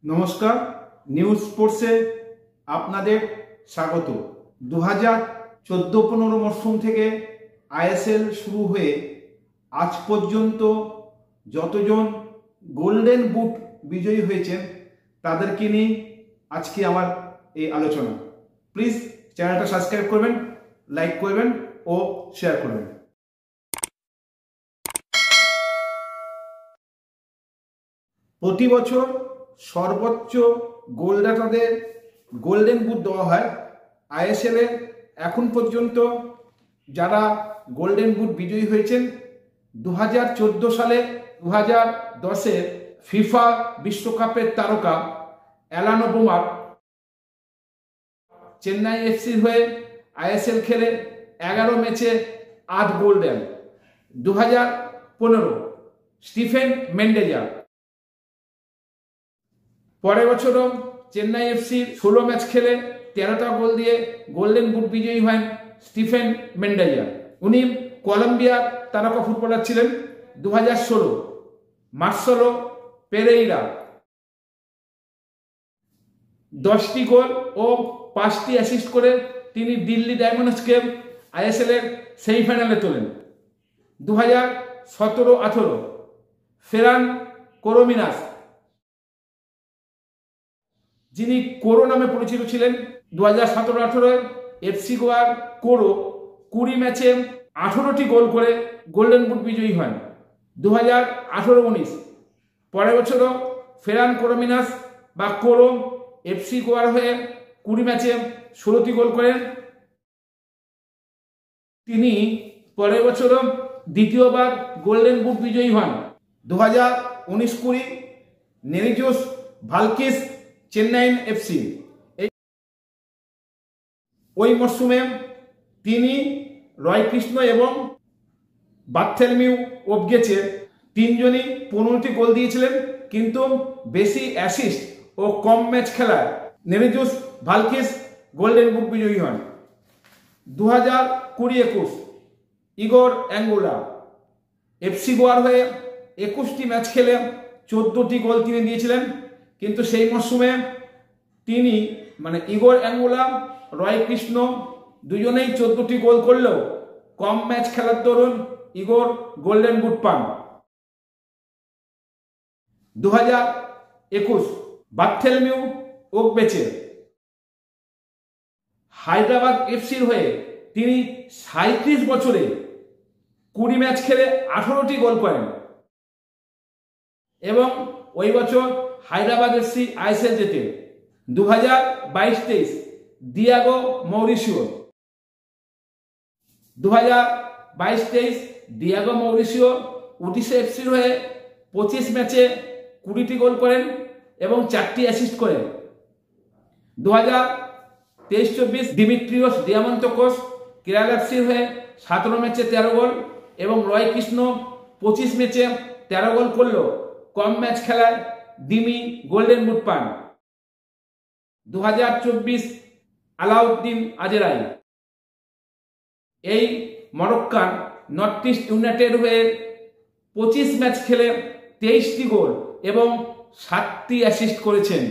নমস্কার, নিউজ স্পোর্টসে আপনাদের স্বাগত। 2014-15 মরশুম থেকে আইএসএল শুরু হয়ে আজ পর্যন্ত যতজন গোল্ডেন বুট বিজয়ী হয়েছেন তাদেরকে নিয়ে আজকে আমার এই আলোচনা। প্লিজ চ্যানেলটা সাবস্ক্রাইব করবেন, লাইক করবেন ও শেয়ার করবেন। প্রতি বছর সর্বোচ্চ গোলদাতাদের গোল্ডেন বুট দেওয়া হয়। আইএসএলে এখন পর্যন্ত যারা গোল্ডেন বুট বিজয়ী হয়েছেন 2014 সালে, 2010-এ ফিফা বিশ্বকাপের তারকা অ্যালান ওবামার চেন্নাই এফসির হয়ে আইএসএল খেলে 11 ম্যাচে 8 গোল দেন। 2015 স্টিফেন মেন্ডেজা। পরের বছরও চেন্নাই এফসির 16 ম্যাচ খেলে 13টা গোল দিয়ে গোল্ডেন বুট বিজয়ী হন স্টিফেন মেন্ডেজা। উনি কলম্বিয়ার তারকা ফুটবলার ছিলেন। 2016 মার্সেলো পেরেইরা 10টি গোল ও 5টি অ্যাসিস্ট করে তিনি দিল্লি ডায়মন্ডসকে আইএসএল এর সেমিফাইনালে তোলেন। 2017-18 ফেরান কোরোমিনাস, যিনি কোরো নামে পরিচিত ছিলেন, 2017-18 এফসি গোয়ার কোরো 20 ম্যাচে 18টি গোল করে গোল্ডেন বুট বিজয়ী হন। 2018-19 পরের বছরও ফেরান কোরোমিনাস বা কোরো এফসি গোয়ার হয়ে 20 ম্যাচে 16টি গোল করেন। তিনি পরের বছরও দ্বিতীয়বার গোল্ডেন বুট বিজয়ী হন। 2019-20 নেরিজোস ভালকিস চেন্নাই এফসি। ওই মরশুমে তিনি রয় কৃষ্ণ এবং বার্থেলমিউ ওবগেচে তিনজনই 15টি গোল দিয়েছিলেন, কিন্তু বেশি অ্যাসিস্ট ও কম ম্যাচ খেলায় নেরিজোস ভালকিস গোল্ডেন বুট বিজয়ী হন। 2020-21 ইগোর অ্যাঙ্গোলা এফসি গোয়ার হয়ে 21টি ম্যাচ খেলে 14টি গোল তিনি দিয়েছিলেন, কিন্তু সেই মরশুমে তিনি ইগোর অ্যাঙ্গোলা, রয় কৃষ্ণ দুজনেই 14টি গোল করলেও কম ম্যাচ খেলার দরুন ইগোর গোল্ডেন বুট পান। 2021 বার্থেলমিউ ওবগেচে হায়দ্রাবাদ এফসির হয়ে তিনি 37 বছরে 20 ম্যাচ খেলে 18টি গোল করেন এবং ওই বছর হায়দ্রাবাদ এফসি আইএসএল জেতে। 2022-23 দিয়াগো মৌরিসিও 2022-23 দিয়াগো মৌরিসিও ওডিশা এফসির হয়ে 25 ম্যাচে 20টি গোল করেন এবং 4টি অ্যাসিস্ট করেন। 2023-24 দিমিত্রিওস দিয়ামন্তকোস কেরালা এফসির হয়ে 17 ম্যাচে 13 গোল এবং রয় কৃষ্ণ 25 ম্যাচে 13 গোল করলেও কম ম্যাচ খেলায় দিমি গোল্ডেন বুট পান। 2024 আলাউদ্দিন আজেরাই এই মরক্কান নর্থ ইস্ট ইউনাইটেড হয়ে 25 ম্যাচ খেলে 23টি গোল এবং 7টি অ্যাসিস্ট করেছেন।